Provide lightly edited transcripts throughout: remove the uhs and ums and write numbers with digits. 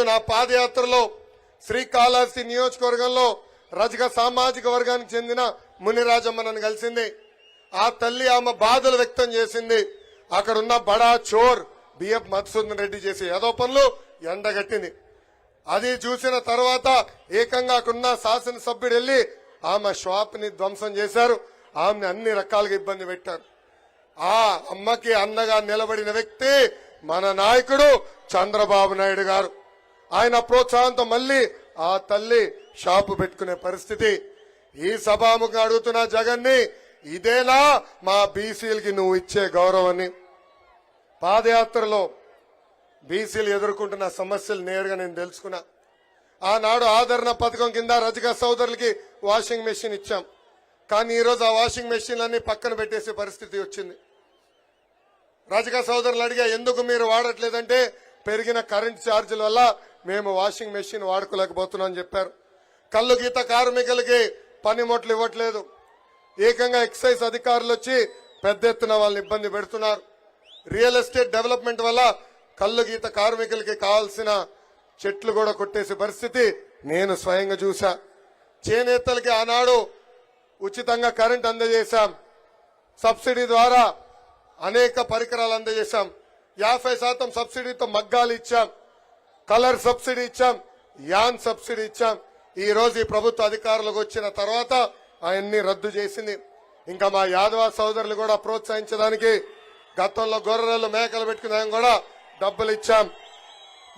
నా పాదయాత్రలో శ్రీకాళహస్తి నియోజకవర్గంలో రజక సామాజిక వర్గానికి చెందిన మునిరాజమ్మ నన్ను కలిసింది. ఆ తల్లి ఆమె బాధలు వ్యక్తం చేసింది. అక్కడున్న బడా చోర్ బిఎఫ్ మధుసూదన్ రెడ్డి చేసి ఏదో పనులు ఎండగట్టింది. అది చూసిన తర్వాత ఏకంగా అక్కడున్న శాసనసభ్యుడు వెళ్లి ఆమె షాప్ ని ధ్వంసం చేశారు. ఆమెను అన్ని రకాలుగా ఇబ్బంది పెట్టారు. ఆ అమ్మకి అండగా నిలబడిన వ్యక్తి మన నాయకుడు చంద్రబాబు నాయుడు గారు. ఆయన ప్రోత్సాహంతో మళ్లీ ఆ తల్లి షాపు పెట్టుకునే పరిస్థితి. ఈ సభాముఖంగా అడుగుతున్న జగన్ ని, ఇదేనా మా బీసీలకి నువ్వు ఇచ్చే గౌరవాన్ని? పాదయాత్రలో బీసీలు ఎదుర్కొంటున్న సమస్యలు నేరుగా నేను తెలుసుకున్నా. ఆనాడు ఆదరణ పథకం కింద రజక సోదరులకి వాషింగ్ మెషిన్ ఇచ్చాం. కానీ ఈరోజు ఆ వాషింగ్ మెషిన్లన్నీ పక్కన పెట్టేసే పరిస్థితి వచ్చింది. రజక సోదరులు అడిగా, ఎందుకు మీరు వాడట్లేదంటే పెరిగిన కరెంట్ ఛార్జీల వల్ల మేము వాషింగ్ మెషిన్ వాడుకోలేకపోతున్నాం అని చెప్పారు. కల్లు గీత కార్మికులకి పనిముట్లు ఇవ్వట్లేదు. ఏకంగా ఎక్సైజ్ అధికారులు వచ్చి పెద్ద ఎత్తున వాళ్ళని ఇబ్బంది పెడుతున్నారు. రియల్ ఎస్టేట్ డెవలప్మెంట్ వల్ల కల్లు గీత కార్మికులకి కావాల్సిన చెట్లు కూడా కొట్టేసే పరిస్థితి నేను స్వయంగా చూసా. చేనేతలకి ఆనాడు ఉచితంగా కరెంట్ అందజేశాం. సబ్సిడీ ద్వారా అనేక పరికరాలు అందజేశాం. 50% సబ్సిడీతో మగ్గాలు ఇచ్చాం. కలర్ సబ్సిడీ ఇచ్చాం. యాన్ సబ్సిడీ ఇచ్చాం. ఈ రోజు ఈ ప్రభుత్వ అధికారులకు వచ్చిన తర్వాత అవన్నీ రద్దు చేసింది. ఇంకా మా యాదవ సోదరులు కూడా ప్రోత్సహించడానికి గతంలో గొర్రెలు మేకలు పెట్టుకునే కూడా డబ్బులు ఇచ్చాం.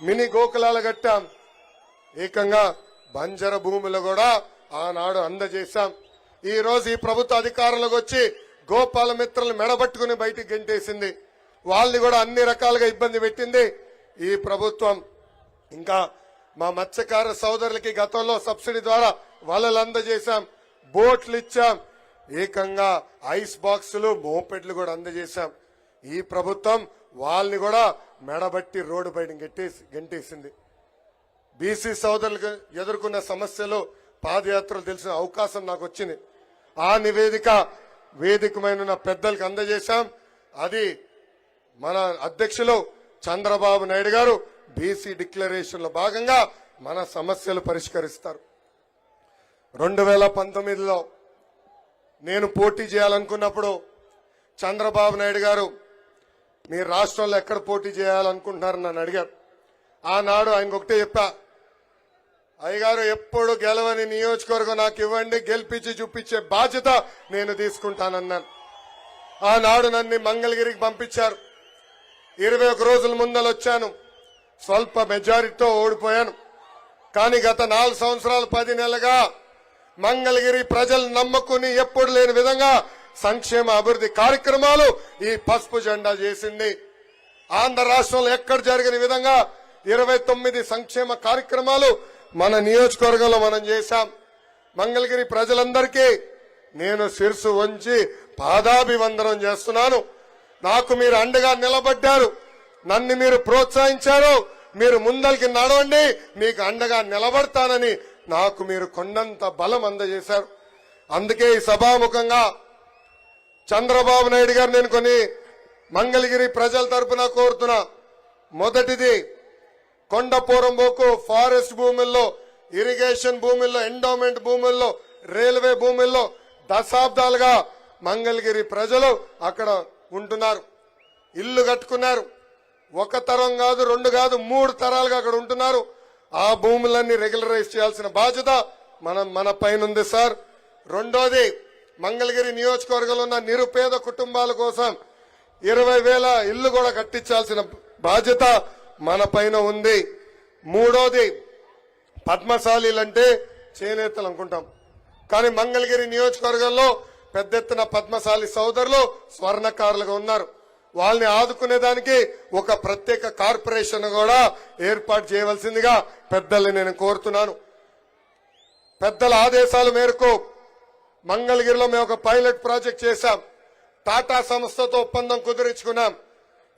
మినీ గోకులాలు కట్టాం. ఏకంగా బంజర భూములు కూడా ఆనాడు అందజేశాం. ఈ రోజు ఈ ప్రభుత్వ అధికారులకు వచ్చి గోపాల మిత్రులు మెడబట్టుకుని బయటికి గెంటేసింది. వాళ్ళని కూడా అన్ని రకాలుగా ఇబ్బంది పెట్టింది ఈ ప్రభుత్వం. ఇంకా మా మత్స్యకార సోదరులకి గతంలో సబ్సిడీ ద్వారా వలలు అందజేశాం, బోట్లు ఇచ్చాం, ఏకంగా ఐస్ బాక్సులు మోపెడ్లు కూడా అందజేశాం. ఈ ప్రభుత్వం వాళ్ళని కూడా మెడబట్టి రోడ్డు బయట గెంటేసింది. బీసీ సోదరులకు ఎదుర్కొన్న సమస్యలు పాదయాత్రలు తెలిసిన అవకాశం నాకు వచ్చింది. ఆ నివేదిక వేదికమైన పెద్దలకు అందజేశాం. అది మన అధ్యక్షులు చంద్రబాబు నాయుడు గారు బీసీ డిక్లరేషన్ లో భాగంగా మన సమస్యలు పరిష్కరిస్తారు. 2019లో నేను పోటీ చేయాలనుకున్నప్పుడు చంద్రబాబు నాయుడు గారు మీ రాష్ట్రంలో ఎక్కడ పోటీ చేయాలనుకుంటున్నారని నన్ను అడిగారు. ఆనాడు ఆయనకు ఒకటే చెప్పా, అయ్యగారు ఎప్పుడు గెలవని నియోజకవర్గం నాకు ఇవ్వండి, గెలిపించి చూపించే బాధ్యత నేను తీసుకుంటానన్నాను. ఆనాడు నన్ను మంగళగిరికి పంపించారు. 21 రోజుల ముందర వచ్చాను. స్వల్ప మెజారిటీతో ఓడిపోయాను. కానీ గత 4 సంవత్సరాలు 10 నెలలుగా మంగళగిరి ప్రజలు నమ్ముకుని ఎప్పుడు లేని విధంగా సంక్షేమ అభివృద్ధి కార్యక్రమాలు ఈ పసుపు జెండా చేసింది. ఆంధ్ర రాష్ట్రంలో ఎక్కడ జరిగిన విధంగా 29 సంక్షేమ కార్యక్రమాలు మన నియోజకవర్గంలో మనం చేశాం. మంగళగిరి ప్రజలందరికీ నేను శిరసు వంచి పాదాభివందనం చేస్తున్నాను. నాకు మీరు అండగా నిలబడ్డారు, నన్ను మీరు ప్రోత్సహించారు. మీరు ముందరికి నడవండి, మీకు అండగా నిలబడతానని నాకు మీరు కొండంత బలం అందజేశారు. అందుకే ఈ సభాముఖంగా చంద్రబాబు నాయుడు గారు నేను కొన్ని మంగళగిరి ప్రజల తరపున కోరుతున్నా. మొదటిది, కొండపోరంబోకు ఫారెస్ట్ భూముల్లో, ఇరిగేషన్ భూముల్లో, ఎండోమెంట్ భూముల్లో, రైల్వే భూముల్లో దశాబ్దాలుగా మంగళగిరి ప్రజలు అక్కడ ఉంటున్నారు. ఇల్లు కట్టుకున్నారు. 1 తరం కాదు, 2 కాదు, 3 తరాలుగా అక్కడ ఉంటున్నారు. ఆ భూములన్నీ రెగ్యులరైజ్ చేయాల్సిన బాధ్యత మన పైన ఉంది సార్. రెండోది, మంగళగిరి నియోజకవర్గంలో ఉన్న నిరుపేద కుటుంబాల కోసం 20,000 ఇల్లు కూడా కట్టించాల్సిన బాధ్యత మన పైన ఉంది. మూడోది, పద్మశాలీలంటే చేనేతలు అనుకుంటాం, కానీ మంగళగిరి నియోజకవర్గంలో పెద్ద ఎత్తున పద్మశాలి సోదరులు స్వర్ణకారులుగా ఉన్నారు. వాళ్ళని ఆదుకునేదానికి ఒక ప్రత్యేక కార్పొరేషన్ కూడా ఏర్పాటు చేయవలసిందిగా పెద్దల్ని నేను కోరుతున్నాను. పెద్దల ఆదేశాల మేరకు మంగళగిరిలో మేము ఒక పైలట్ ప్రాజెక్ట్ చేశాం. టాటా సంస్థతో ఒప్పందం కుదిరించుకున్నాం.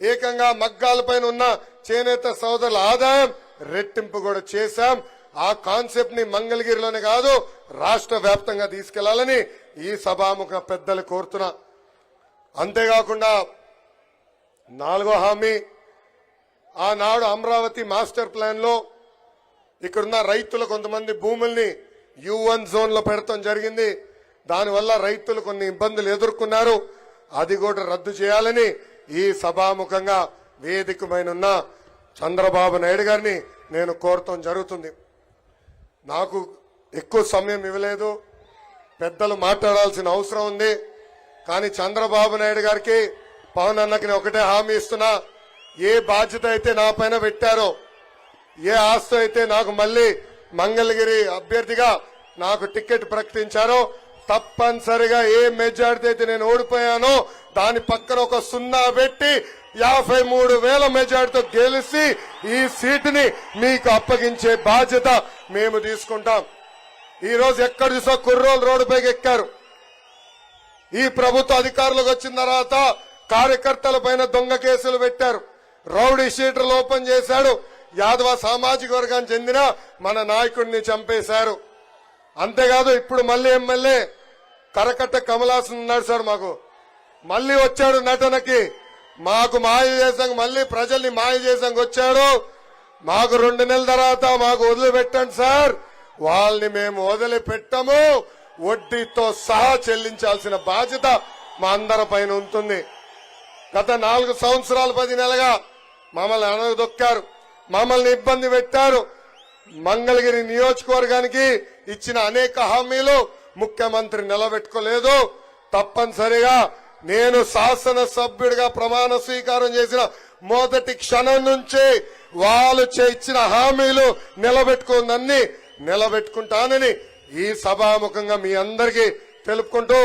ఏకంగా మగ్గాలపైన ఉన్న చేనేత సోదరుల ఆదాయం రెట్టింపు కూడా చేశాం. ఆ కాన్సెప్ట్ ని మంగళగిరిలోనే కాదు రాష్ట్ర వ్యాప్తంగా తీసుకెళ్లాలని ఈ సభాముఖ పెద్దలు కోరుతున్నా. అంతేకాకుండా 4వ హామీ, ఆనాడు అమరావతి మాస్టర్ ప్లాన్ లో ఇక్కడున్న రైతులు కొంతమంది భూముల్ని U1 జోన్ లో పెడతాం జరిగింది. దానివల్ల రైతులు కొన్ని ఇబ్బందులు ఎదుర్కొన్నారు. అది కూడా రద్దు చేయాలని ఈ సభాముఖంగా వేదికమైన చంద్రబాబు నాయుడు గారిని నేను కోరటం జరుగుతుంది. నాకు ఎక్కువ సమయం ఇవ్వలేదు, పెద్దలు మాట్లాడాల్సిన అవసరం ఉంది. కానీ చంద్రబాబు నాయుడు గారికి, పవన్ అన్నకి నేను ఒకటే హామీ ఇస్తున్నా, ఏ బాధ్యత అయితే నా పైన పెట్టారో, ఏ ఆస్తి అయితే నాకు మళ్ళీ మంగళగిరి అభ్యర్థిగా నాకు టికెట్ ప్రకటించారో, తప్పనిసరిగా ఏ మెజార్టీ అయితే నేను ఓడిపోయానో దాని పక్కన ఒక 0 పెట్టి 53,000 మెజార్టీతో గెలిచి ఈ సీటుని మీకు అప్పగించే బాధ్యత మేము తీసుకుంటాం. ఈ రోజు ఎక్కడ చూసా కుర్రోలు రోడ్డుపైకి ఎక్కారు. ఈ ప్రభుత్వ అధికారులకు వచ్చిన తర్వాత కార్యకర్తల పైన దొంగ కేసులు పెట్టారు, రౌడీ షీటర్లు ఓపెన్ చేశాడు, యాదవ సామాజిక వర్గానికి చెందిన మన నాయకుడిని చంపేశారు. అంతేకాదు ఇప్పుడు మళ్ళీ ఎమ్మెల్యే కరకట్ట కమలాసన్ ఉన్నాడు సార్, మాకు మళ్ళీ వచ్చాడు నటనకి, మాకు మాయ చేసాం, మళ్ళీ ప్రజల్ని మాయ చేసాం వచ్చాడు. మాకు 2 నెలల తర్వాత మాకు వదిలిపెట్టండి సార్, వాళ్ళని మేము వదిలిపెట్టము, వడ్డీతో సహా చెల్లించాల్సిన బాధ్యత మా అందరి పైన ఉంటుంది. గత 4 సంవత్సరాలు 10 నెలలుగా మమ్మల్ని అనగదొక్కారు, మమ్మల్ని ఇబ్బంది పెట్టారు. మంగళగిరి నియోజకవర్గానికి ఇచ్చిన అనేక హామీలు ముఖ్యమంత్రి నిలబెట్టుకోలేదు. తప్పనిసరిగా నేను శాసనసభ్యుడిగా ప్రమాణ స్వీకారం చేసిన మొదటి క్షణం నుంచి వాళ్ళు ఇచ్చిన హామీలు నిలబెట్టుకుందన్ని నిలబెట్టుకుంటానని ఈ సభాముఖంగా మీ అందరికీ తెలుపుకుంటూ,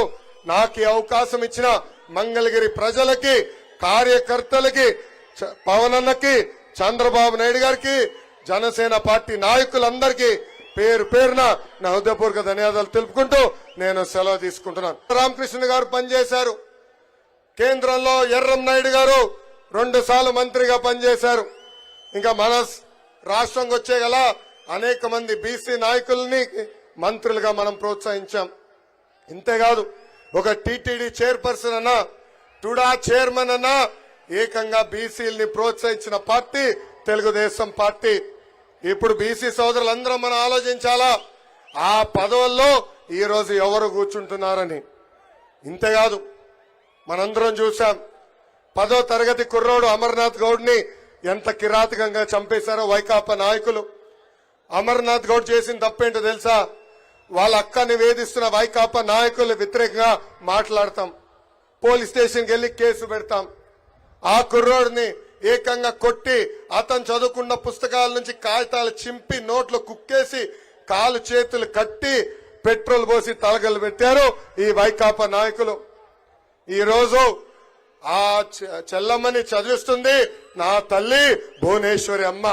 నాకు ఈ అవకాశం ఇచ్చిన మంగళగిరి ప్రజలకి, కార్యకర్తలకి, పవన్ అన్నకి, చంద్రబాబు నాయుడు గారికి, జనసేన పార్టీ నాయకులందరికీ పేరు పేరున నా హృదయపూర్వక ధన్యవాదాలు తెలుపుకుంటూ నేను సెలవు తీసుకుంటున్నాను. రామకృష్ణ గారు పనిచేశారు, కేంద్రంలో ఎర్రం నాయుడు గారు 2 సార్లు మంత్రిగా పనిచేశారు. ఇంకా మన రాష్ట్రంకి వచ్చే గల అనేక మంది బీసీ నాయకుల్ని మంత్రులుగా మనం ప్రోత్సహించాం. ఇంతేకాదు ఒక టీటీడీ చైర్పర్సన్ అన్నా, టుడా చైర్మన్ అన్నా ఏకంగా బీసీలని ప్రోత్సహించిన పార్టీ తెలుగుదేశం పార్టీ. ఇప్పుడు బీసీ సోదరులందరం మనం ఆలోచించాలా, ఆ పదవుల్లో ఈ రోజు ఎవరు కూర్చుంటున్నారని. ఇంతేకాదు మనందరం చూశాం, 10వ తరగతి కుర్రోడు అమర్నాథ్ గౌడ్ని ఎంత కిరాతకంగా చంపేశారో వైకాపా నాయకులు. అమర్నాథ్ గౌడ్ చేసిన తప్పేంటో తెలుసా? వాళ్ళ అక్కని వేధిస్తున్న వైకాపా నాయకులు వ్యతిరేకంగా మాట్లాడతాం, పోలీస్ స్టేషన్కి వెళ్లి కేసు పెడతాం. ఆ కుర్రోడిని ఏకంగా కొట్టి, అతను చదువుకున్న పుస్తకాల నుంచి కాగితాలు చింపి నోట్లో కుక్కేసి కాలు చేతులు కట్టి పెట్రోల్ పోసి తలగలు పెట్టారు ఈ వైకాపా నాయకులు. ఈ రోజు ఆ చెల్లమ్మని చదివిస్తుంది నా తల్లి భువనేశ్వరి అమ్మ.